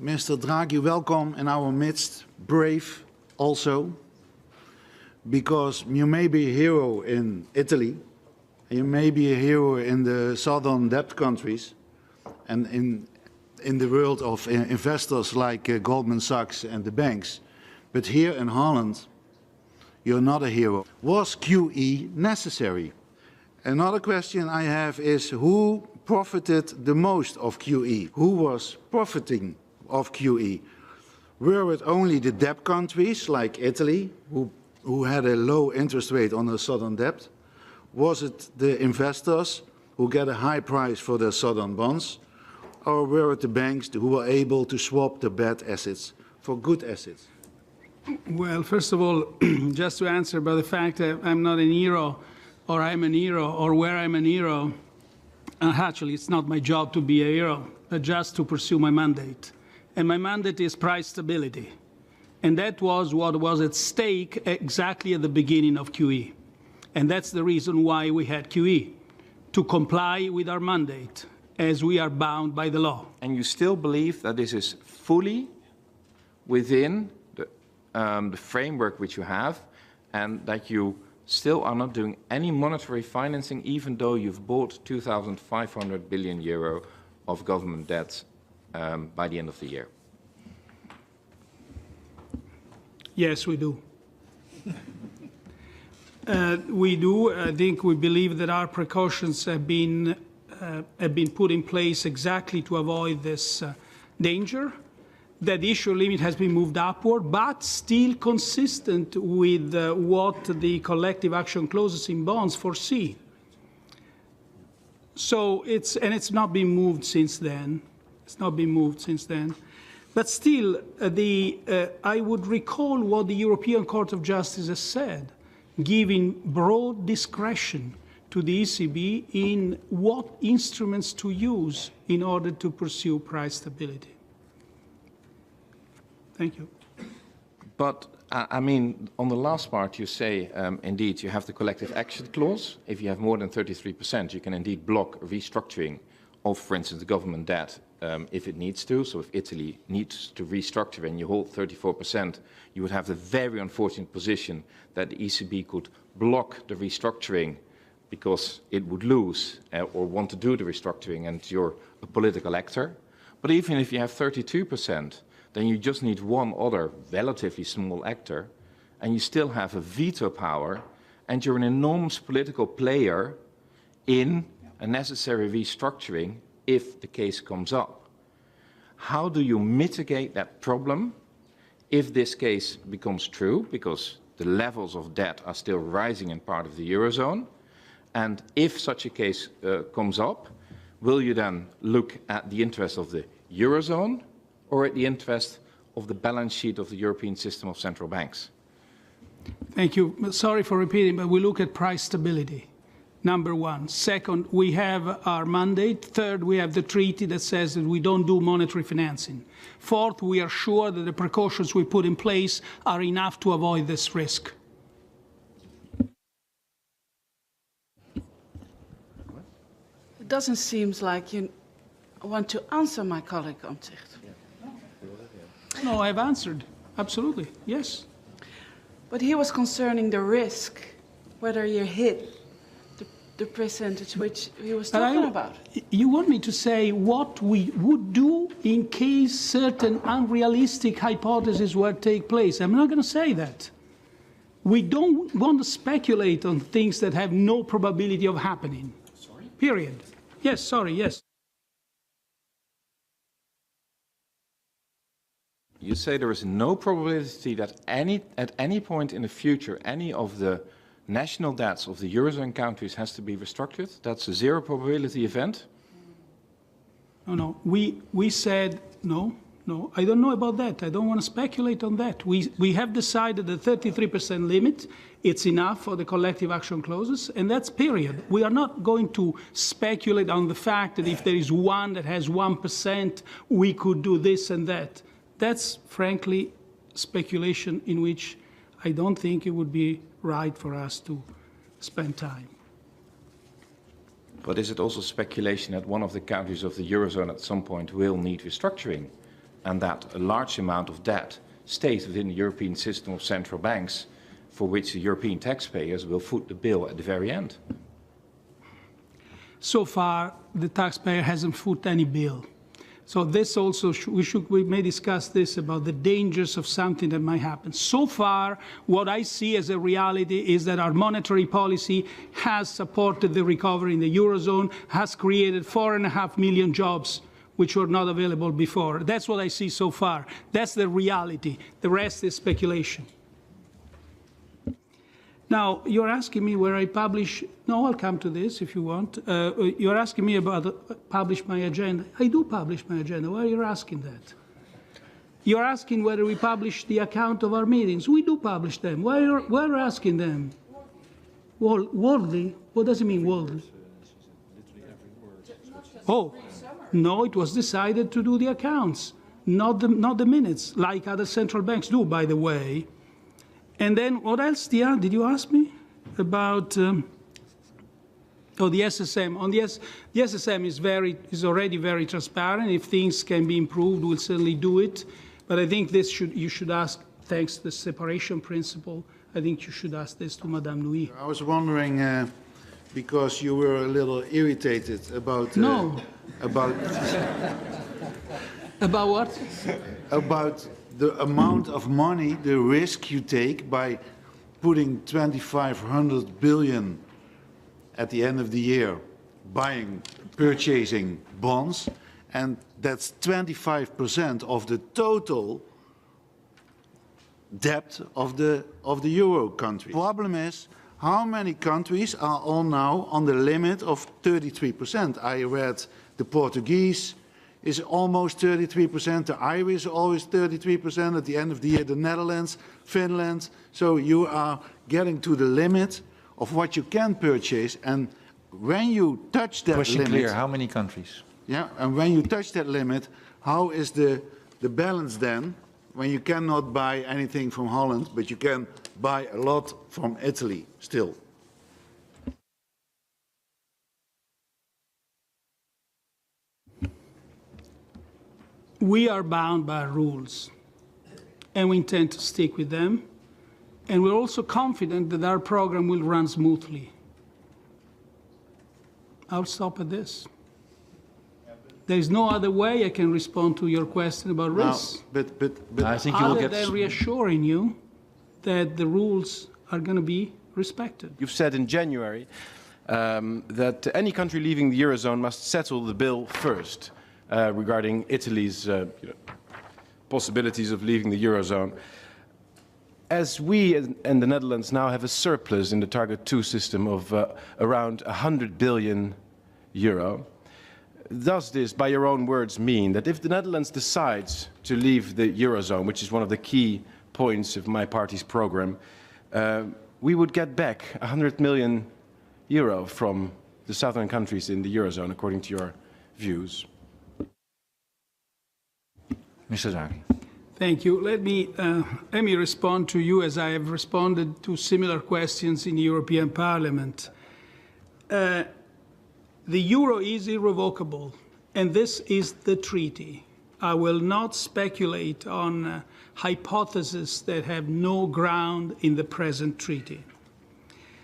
Mr. Draghi, welcome in our midst, brave also, because you may be a hero in Italy, you may be a hero in the southern debt countries, and in the world of investors like Goldman Sachs and the banks. But here in Holland, you're not a hero. Was QE necessary? Another question I have is who profited the most of QE? Who was profiting of QE? Were it only the debt countries like Italy, who had a low interest rate on their southern debt? Was it the investors who get a high price for their southern bonds? Or were it the banks who were able to swap the bad assets for good assets? Well, first of all, just to answer about the fact that I'm not an hero, or I'm an hero, or where I'm an hero, actually, it's not my job to be a hero, but just to pursue my mandate. And my mandate is price stability. And that was what was at stake exactly at the beginning of QE. And that's the reason why we had QE, to comply with our mandate, as we are bound by the law. And you still believe that this is fully within the framework which you have, and that you still are not doing any monetary financing, even though you've bought 2,500 billion euro of government debt by the end of the year? Yes, we do. We do. I think we believe that our precautions have been put in place exactly to avoid this danger. That the issue limit has been moved upward, but still consistent with what the collective action clauses in bonds foresee. So it's not been moved since then. It's not been moved since then. But still, I would recall what the European Court of Justice has said, giving broad discretion to the ECB in what instruments to use in order to pursue price stability. Thank you. But, I mean, on the last part, you say, indeed, you have the collective action clause. If you have more than 33%, you can indeed block restructuring of, for instance, the government debt if it needs to. So if Italy needs to restructure and you hold 34%, you would have the very unfortunate position that the ECB could block the restructuring because it would lose or want to do the restructuring, and you're a political actor. But even if you have 32%, then you just need one other relatively small actor, and you still have a veto power, and you're an enormous political player in a necessary restructuring if the case comes up. How do you mitigate that problem if this case becomes true, because the levels of debt are still rising in part of the Eurozone, and if such a case comes up, will you then look at the interest of the Eurozone or at the interest of the balance sheet of the European system of central banks? Thank you. Sorry for repeating, but we look at price stability, number one. Second, we have our mandate. Third, we have the treaty that says that we don't do monetary financing. Fourth, we are sure that the precautions we put in place are enough to avoid this risk. It doesn't seem like you want to answer my colleague Omtzigt. No, I've answered. Absolutely, yes. But he was concerning the risk, whether you hit the percentage which he was talking about. You want me to say what we would do in case certain unrealistic hypotheses were to take place? I'm not going to say that. We don't want to speculate on things that have no probability of happening. Sorry? Period. Yes, sorry, yes. You say there is no probability that at any point in the future, any of the national debts of the Eurozone countries has to be restructured? That's a zero probability event? No. We said no. I don't know about that. I don't want to speculate on that. We have decided the 33% limit. It's enough for the collective action clauses, and that's period. We are not going to speculate on the fact that if there is one that has 1%, we could do this and that. That's, frankly, speculation in which I don't think it would be right for us to spend time. But is it also speculation that one of the countries of the Eurozone at some point will need restructuring? and that a large amount of debt stays within the European system of central banks, for which the European taxpayers will foot the bill at the very end. So far, the taxpayer hasn't foot any bill. So this also, we may discuss this about the dangers of something that might happen. So far, what I see as a reality is that our monetary policy has supported the recovery in the Eurozone, has created 4.5 million jobs, which were not available before. That's what I see so far. That's the reality. The rest is speculation. Now, you're asking me where I publish, no, I'll come to this if you want. You're asking me about publish my agenda. I do publish my agenda. Why are you asking that? You're asking whether we publish the account of our meetings. We do publish them. Why are you asking them? Worldly? What does it mean, worldly? Oh, no, it was decided to do the accounts, not the minutes, like other central banks do, by the way. And then what else, Diana, did you ask me about? The SSM. On the SSM is already very transparent. If things can be improved, we'll certainly do it. But I think you should ask, thanks to the separation principle, I think you should ask this to Madame Nouy. I was wondering, because you were a little irritated about... No. About what? About the amount of money, the risk you take by putting 2,500 billion at the end of the year, purchasing bonds, and that's 25% of the total debt of the Euro country. The problem is, how many countries are all now on the limit of 33%? I read the Portuguese is almost 33%, the Irish always 33%, at the end of the year the Netherlands, Finland. So you are getting to the limit of what you can purchase, and when you touch that Question limit... clear, how many countries? Yeah, and when you touch that limit, how is the balance then, when you cannot buy anything from Holland, but you can buy a lot from Italy still? We are bound by rules, and we intend to stick with them. And we're also confident that our program will run smoothly. I'll stop at this. There is no other way I can respond to your question about risks. But I think you will other get... than reassuring you that the rules are going to be respected. You've said in January that any country leaving the Eurozone must settle the bill first. Regarding Italy's possibilities of leaving the Eurozone. As we and the Netherlands now have a surplus in the Target 2 system of around 100 billion euro, does this, by your own words, mean that if the Netherlands decides to leave the Eurozone, which is one of the key points of my party's program, we would get back 100 million euro from the southern countries in the Eurozone, according to your views? Mr. Draghi. Thank you. Let me respond to you as I have responded to similar questions in the European Parliament. The euro is irrevocable, and this is the treaty. I will not speculate on hypotheses that have no ground in the present treaty.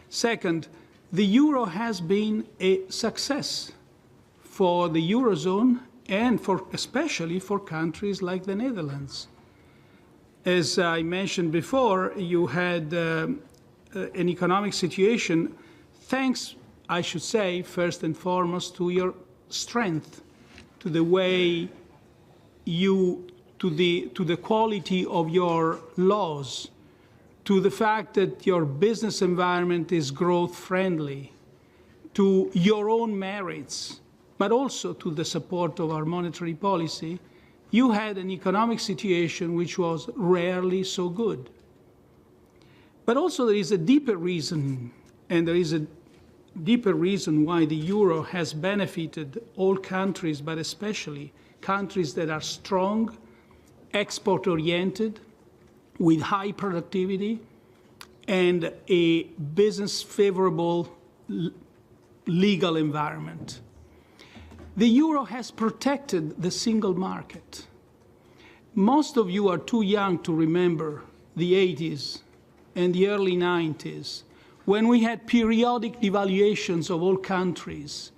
Second, the euro has been a success for the Eurozone and especially for countries like the Netherlands. As I mentioned before, you had an economic situation, thanks, I should say, first and foremost, to your strength, to the way to the quality of your laws, to the fact that your business environment is growth-friendly, to your own merits, but also to the support of our monetary policy, you had an economic situation which was rarely so good. But also there is a deeper reason, and there is a deeper reason why the euro has benefited all countries, but especially countries that are strong, export-oriented, with high productivity, and a business-favorable legal environment. The euro has protected the single market. most of you are too young to remember the 80s and the early 90s, when we had periodic devaluations of all countries,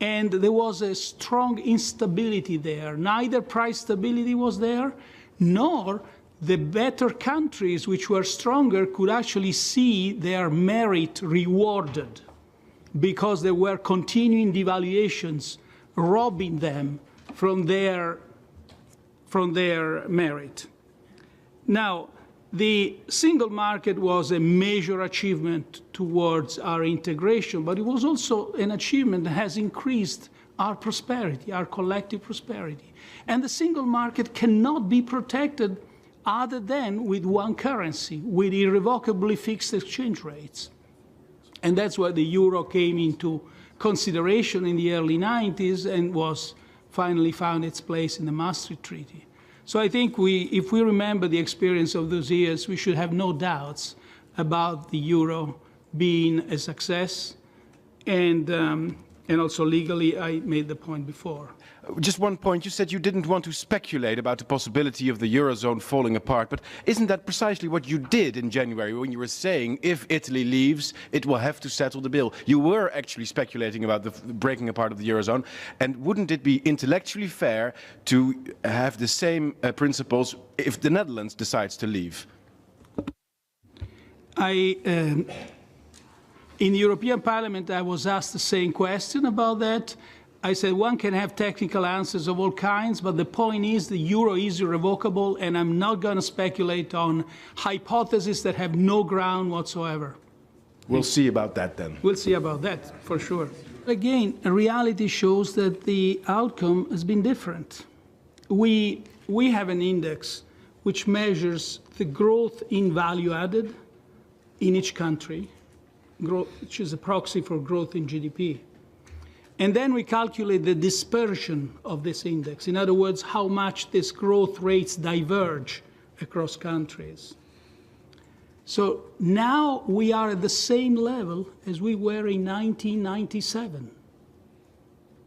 and there was a strong instability there. Neither price stability was there, nor the better countries, which were stronger, could actually see their merit rewarded because there were continuing devaluations robbing them from their merit. Now, the single market was a major achievement towards our integration, but it was also an achievement that has increased our prosperity, our collective prosperity. And the single market cannot be protected other than with one currency, with irrevocably fixed exchange rates. And that's why the euro came into consideration in the early 90s and was finally found its place in the Maastricht Treaty. So I think if we remember the experience of those years, we should have no doubts about the euro being a success. And also legally, I made the point before. Just one point, you said you didn't want to speculate about the possibility of the Eurozone falling apart, but isn't that precisely what you did in January when you were saying if Italy leaves, it will have to settle the bill? You were actually speculating about the breaking apart of the Eurozone, and wouldn't it be intellectually fair to have the same principles if the Netherlands decides to leave? In the European Parliament, I was asked the same question about that. I said one can have technical answers of all kinds, but the point is the euro is irrevocable, and I'm not going to speculate on hypotheses that have no ground whatsoever. We'll see about that then. We'll see about that, for sure. Again, reality shows that the outcome has been different. We have an index which measures the growth in value added in each country, which is a proxy for growth in GDP. And then we calculate the dispersion of this index. In other words, how much these growth rates diverge across countries. So now we are at the same level as we were in 1997.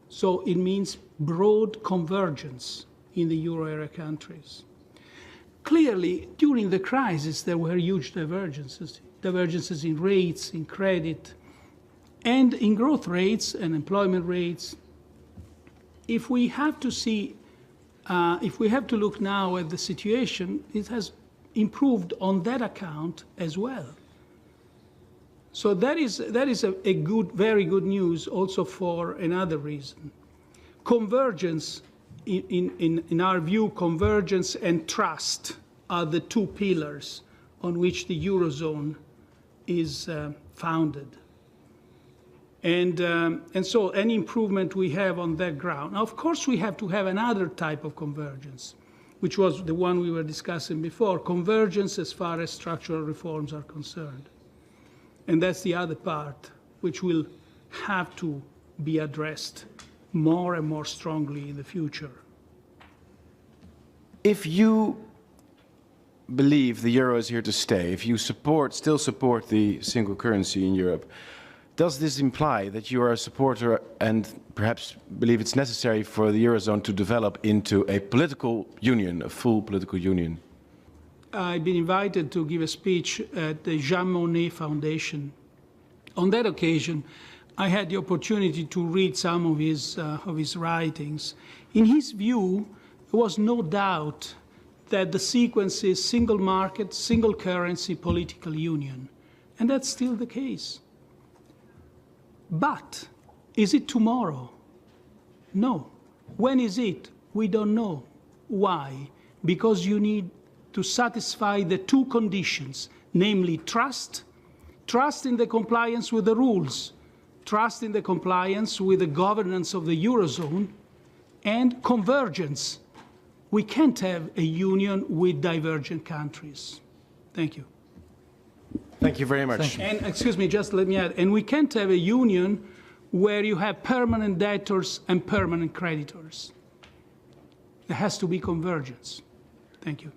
So it means broad convergence in the euro area countries. Clearly, during the crisis, there were huge divergences in rates, in credit, and in growth rates and employment rates. If we have to look now at the situation, it has improved on that account as well. So that is a good, very good news also for another reason. Convergence, in our view, convergence and trust are the two pillars on which the Eurozone is founded. And so any improvement we have on that ground. Now, of course, we have to have another type of convergence, which was the one we were discussing before, convergence as far as structural reforms are concerned. And that's the other part, which will have to be addressed more and more strongly in the future. If you believe the euro is here to stay, if you still support the single currency in Europe, does this imply that you are a supporter and perhaps believe it's necessary for the Eurozone to develop into a political union, a full political union? I've been invited to give a speech at the Jean Monnet Foundation. On that occasion, I had the opportunity to read some of his writings. In his view, there was no doubt that the sequence is single market, single currency, political union. And that's still the case. But is it tomorrow? No. When is it? We don't know. Why? Because you need to satisfy the two conditions, namely trust in the compliance with the rules, trust in the compliance with the governance of the Eurozone, and convergence. We can't have a union with divergent countries. Thank you. Thank you very much. And excuse me, just let me add, and we can't have a union where you have permanent debtors and permanent creditors. There has to be convergence. Thank you.